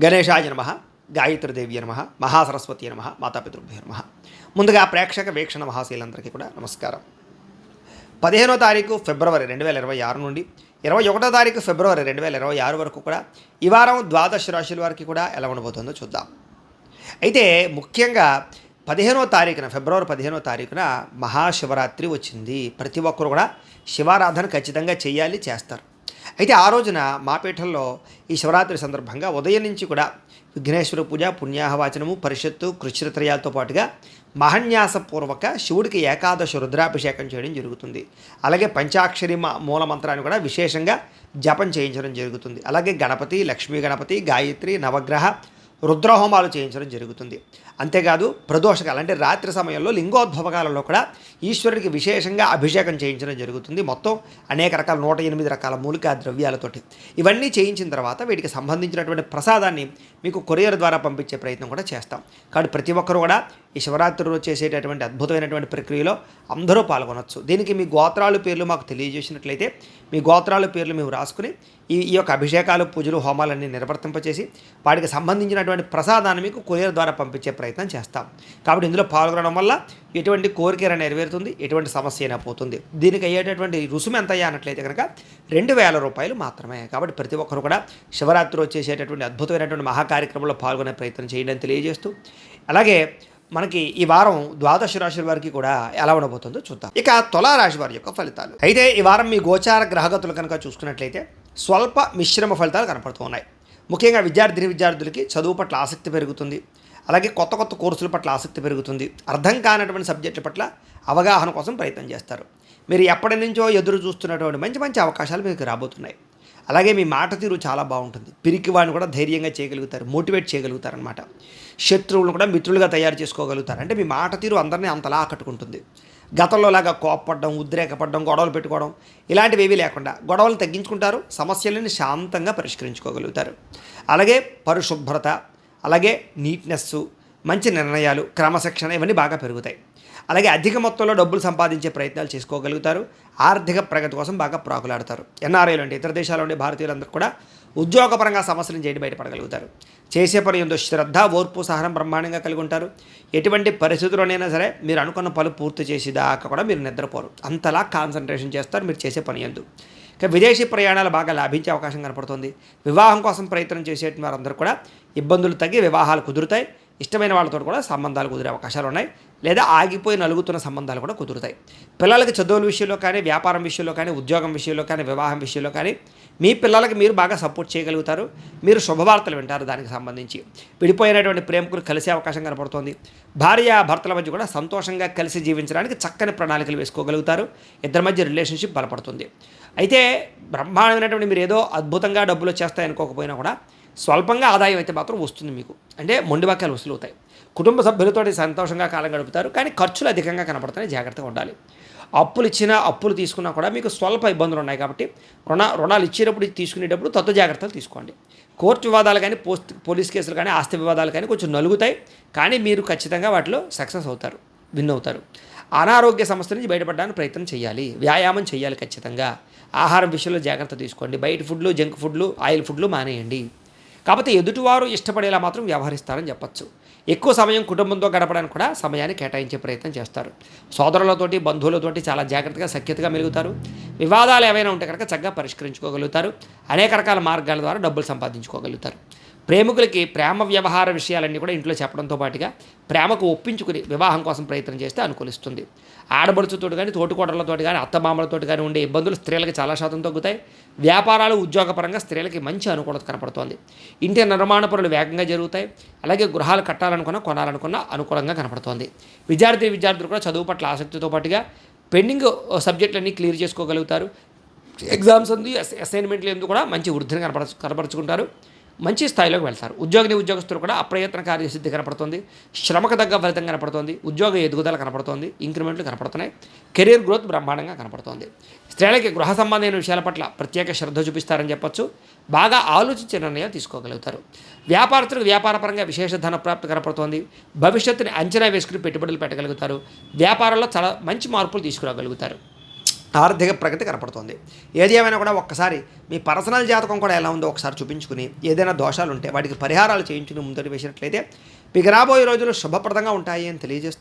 గణేశాయ నమ, గాయత్రీదేవి నమ, మహాసరస్వతి నమ, మాతాపితృభ్యో నమ. ముందుగా ప్రేక్షక వీక్షణ మహాశీలందరికీ కూడా నమస్కారం. 15వ తారీఖు ఫిబ్రవరి 2026 నుండి 21వ తారీఖు ఫిబ్రవరి 2026 వరకు కూడా ఈ వారం ద్వాదశ రాశుల వారికి కూడా ఎలా ఉండబోతుందో చూద్దాం. అయితే ముఖ్యంగా 15వ తారీఖున ఫిబ్రవరి 15వ తారీఖున మహాశివరాత్రి వచ్చింది. ప్రతి ఒక్కరు కూడా శివారాధన ఖచ్చితంగా చేయాలి, చేస్తారు. అయితే ఆ రోజున మా పీఠంలో ఈ శివరాత్రి సందర్భంగా ఉదయం నుంచి కూడా విఘ్నేశ్వర పూజ, పుణ్యాహవాచనము, పరిషత్తు, కృష్ణత్రయాలతో పాటుగా మహన్యాసపూర్వక శివుడికి ఏకాదశ రుద్రాభిషేకం చేయడం జరుగుతుంది. అలాగే పంచాక్షరి మూలమంత్రాన్ని కూడా విశేషంగా జపం చేయించడం జరుగుతుంది. అలాగే గణపతి, లక్ష్మీ గణపతి, గాయత్రి, నవగ్రహ రుద్రహోమాలు చేయించడం జరుగుతుంది. అంతేకాదు ప్రదోషకాలు అంటే రాత్రి సమయంలో లింగోద్భవకాలలో కూడా ఈశ్వరుడికి విశేషంగా అభిషేకం చేయించడం జరుగుతుంది. మొత్తం అనేక రకాల 108 రకాల మూలికా ద్రవ్యాలతోటి ఇవన్నీ చేయించిన తర్వాత వీటికి సంబంధించినటువంటి ప్రసాదాన్ని మీకు కొరియర్ ద్వారా పంపించే ప్రయత్నం కూడా చేస్తాం. కాబట్టి ప్రతి ఒక్కరు కూడా ఈ శివరాత్రి రోజు చేసేటటువంటి అద్భుతమైనటువంటి ప్రక్రియలో అందరూ పాల్గొనవచ్చు. దీనికి మీ గోత్రాలు పేర్లు మాకు తెలియజేసినట్లయితే మీ గోత్రాల పేర్లు మేము రాసుకుని ఈ యొక్క అభిషేకాలు, పూజలు, హోమాలన్నీ నిర్వర్తింపచేసి వాటికి సంబంధించినటువంటి ప్రసాదాన్ని మీకు కొరియర్ ద్వారా పంపించే ప్రయత్నం చేస్తాం. కాబట్టి ఇందులో పాల్గొనడం వల్ల ఎటువంటి కోరిక నెరవేరుతుంది, ఎటువంటి సమస్య అయినా పోతుంది. దీనికి అయ్యేటటువంటి రుసుము ఎంత అయ్యా అన్నట్లయితే కనుక 2000 రూపాయలు మాత్రమే. కాబట్టి ప్రతి ఒక్కరు కూడా శివరాత్రి వచ్చేసేటటువంటి అద్భుతమైనటువంటి మహాకార్యక్రమంలో పాల్గొనే ప్రయత్నం చేయండి తెలియజేస్తూ, అలాగే మనకి ఈ వారం ద్వాదశ రాశుల వారికి కూడా ఎలా ఉండబోతుందో చూద్దాం. ఇక తులారాశి వారి యొక్క ఫలితాలు. అయితే ఈ వారం మీ గోచార గ్రహగతులు కనుక చూసుకున్నట్లయితే స్వల్ప మిశ్రమ ఫలితాలు కనపడుతున్నాయి. ముఖ్యంగా విద్యార్థులకి చదువు పట్ల ఆసక్తి పెరుగుతుంది. అలాగే కొత్త కొత్త కోర్సుల పట్ల ఆసక్తి పెరుగుతుంది. అర్థం కానటువంటి సబ్జెక్టుల పట్ల అవగాహన కోసం ప్రయత్నం చేస్తారు. మీరు ఎప్పటి నుంచో ఎదురు చూస్తున్నటువంటి మంచి మంచి అవకాశాలు మీకు రాబోతున్నాయి. అలాగే మీ మాట తీరు చాలా బాగుంటుంది. పిరికి వాడిని కూడా ధైర్యంగా చేయగలుగుతారు, మోటివేట్ చేయగలుగుతారు అనమాట. శత్రువులను కూడా మిత్రులుగా తయారు చేసుకోగలుగుతారు. అంటే మీ మాట తీరు అందరినీ అంతలా ఆకట్టుకుంటుంది. గతంలో లాగా కోప్పడడం, ఉద్రేకపడడం, గొడవలు పెట్టుకోవడం ఇలాంటివి ఏవీ లేకుండా గొడవలు తగ్గించుకుంటారు. సమస్యలను శాంతంగా పరిష్కరించుకోగలుగుతారు. అలాగే పరిశుభ్రత, అలాగే నీట్నెస్సు, మంచి నిర్ణయాలు, క్రమశిక్షణ ఇవన్నీ బాగా పెరుగుతాయి. అలాగే అధిక మొత్తంలో డబ్బులు సంపాదించే ప్రయత్నాలు చేసుకోగలుగుతారు. ఆర్థిక ప్రగతి కోసం బాగా ప్రాకులాడతారు. ఎన్ఆర్ఐలు అంటే ఇతర దేశాల్లో ఉండే భారతీయులందరూ కూడా ఉద్యోగపరంగా సమస్యలను చేయడం బయటపడగలుగుతారు. చేసే పని ఎంతో శ్రద్ధ, ఓర్పు, సహనం బ్రహ్మాండంగా కలిగి ఉంటారు. ఎటువంటి పరిస్థితుల్లోనైనా సరే మీరు అనుకున్న పనులు పూర్తి చేసేదాకా కూడా మీరు నిద్రపోరు. అంతలా కాన్సన్ట్రేషన్ చేస్తారు మీరు చేసే పని ఎందు. ఇక విదేశీ ప్రయాణాలు బాగా లాభించే అవకాశం కనపడుతుంది. వివాహం కోసం ప్రయత్నం చేసే వారందరూ కూడా ఇబ్బందులు తగ్గి వివాహాలు కుదురుతాయి. ఇష్టమైన వాళ్ళతో కూడా సంబంధాలు కుదిరే అవకాశాలు ఉన్నాయి. లేదా ఆగిపోయి నలుగుతున్న సంబంధాలు కూడా కుదురుతాయి. పిల్లలకి చదువుల విషయంలో కానీ, వ్యాపారం విషయంలో కానీ, ఉద్యోగం విషయంలో కానీ, వివాహం విషయంలో కానీ మీ పిల్లలకి మీరు బాగా సపోర్ట్ చేయగలుగుతారు. మీరు శుభవార్తలు వింటారు. దానికి సంబంధించి విడిపోయినటువంటి ప్రేమికులు కలిసే అవకాశం కనపడుతోంది. భార్య భర్తల మధ్య కూడా సంతోషంగా కలిసి జీవించడానికి చక్కని ప్రణాళికలు వేసుకోగలుగుతారు. ఇద్దరి మధ్య రిలేషన్షిప్ బలపడుతుంది. అయితే బ్రహ్మాండమైనటువంటి మీరు ఏదో అద్భుతంగా డబ్బులు వచ్చేస్తాయి అనుకోకపోయినా కూడా స్వల్పంగా ఆదాయం అయితే మాత్రం వస్తుంది మీకు. అంటే మొండిబాక్యాలు వసూలవుతాయి. కుటుంబ సభ్యులతో సంతోషంగా కాలం గడుపుతారు. కానీ ఖర్చులు అధికంగా కనపడుతున్నాయి, జాగ్రత్తగా ఉండాలి. అప్పులు తీసుకున్నా కూడా మీకు స్వల్ప ఇబ్బందులు ఉన్నాయి. కాబట్టి రుణాలు ఇచ్చేటప్పుడు తీసుకునేటప్పుడు జాగ్రత్తలు తీసుకోండి. కోర్టు వివాదాలు కానీ, పోలీస్ కేసులు కానీ, ఆస్తి వివాదాలు కానీ కొంచెం నలుగుతాయి. కానీ మీరు ఖచ్చితంగా వాటిలో సక్సెస్ అవుతారు, విన్ అవుతారు. అనారోగ్య సమస్య నుంచి బయటపడడానికి ప్రయత్నం చేయాలి. వ్యాయామం చేయాలి ఖచ్చితంగా. ఆహారం విషయంలో జాగ్రత్త తీసుకోండి. బయట ఫుడ్లు, జంక్ ఫుడ్లు, ఆయిల్ ఫుడ్లు మానేయండి. కాకపోతే ఎదుటివారు ఇష్టపడేలా మాత్రం వ్యవహరిస్తారని చెప్పచ్చు. ఎక్కువ సమయం కుటుంబంతో గడపడానికి కూడా సమయాన్ని కేటాయించే ప్రయత్నం చేస్తారు. సోదరులతోటి, బంధువులతోటి చాలా జాగ్రత్తగా సఖ్యతగా మెలుగుతారు. వివాదాలు ఏవైనా ఉంటే కనుక చక్కగా పరిష్కరించుకోగలుగుతారు. అనేక రకాల మార్గాల ద్వారా డబ్బులు సంపాదించుకోగలుగుతారు. ప్రేమికులకి ప్రేమ వ్యవహార విషయాలన్నీ కూడా ఇంట్లో చెప్పడంతో పాటుగా ప్రేమకు ఒప్పించుకుని వివాహం కోసం ప్రయత్నం చేస్తే అనుకూలిస్తుంది. ఆడబడుచుతో కానీ, తోటికోడలతో కానీ, అత్తమామలతో కానీ ఉండే ఇబ్బందులు స్త్రీలకు చాలా శాతం తగ్గుతాయి. వ్యాపారాలు, ఉద్యోగపరంగా స్త్రీలకి మంచి అనుకూలత కనపడుతోంది. ఇంటి నిర్మాణ పనులు వేగంగా జరుగుతాయి. అలాగే గృహాలు కొనాలనుకున్నా అనుకూలంగా కనపడుతోంది. విద్యార్థులు కూడా చదువు పట్ల ఆసక్తితో పాటుగా పెండింగ్ సబ్జెక్టులన్నీ క్లియర్ చేసుకోగలుగుతారు. ఎగ్జామ్స్ అసైన్మెంట్లు ఎందుకు కూడా మంచి వృద్ధిని కనపరుచుకుంటారు. మంచి స్థాయిలోకి వెళ్తారు. ఉద్యోగస్తులు కూడా అప్రయత్న కార్యసిద్ధి కనపడుతుంది. శ్రమకు తగ్గ ఫలితం కనపడుతుంది. ఉద్యోగ ఎదుగుదల కనపడుతుంది. ఇంక్రిమెంట్లు కనపడుతున్నాయి. కెరీర్ గ్రోత్ బ్రహ్మాండంగా కనపడుతుంది. స్త్రీలకి గృహ సంబంధమైన విషయాల పట్ల ప్రత్యేక శ్రద్ధ చూపిస్తారని చెప్పొచ్చు. బాగా ఆలోచించే నిర్ణయాలు తీసుకోగలుగుతారు. వ్యాపారస్తులకు వ్యాపారపరంగా విశేష ధన ప్రాప్తి కనపడుతోంది. భవిష్యత్తుని అంచనా వేసుకుని పెట్టుబడులు పెట్టగలుగుతారు. వ్యాపారంలో చాలా మంచి మార్పులు తీసుకురాగలుగుతారు. ఆర్థిక ప్రగతి కనపడుతోంది. ఏది ఏమైనా కూడా ఒక్కసారి మీ పర్సనల్ జాతకం కూడా ఎలా ఉందో ఒకసారి చూపించుకుని ఏదైనా దోషాలు ఉంటే వాటికి పరిహారాలు చేయించుకుని ముందడి వేసినట్లయితే మీకు రాబోయే రోజులు శుభప్రదంగా ఉంటాయి అని తెలియజేస్తూ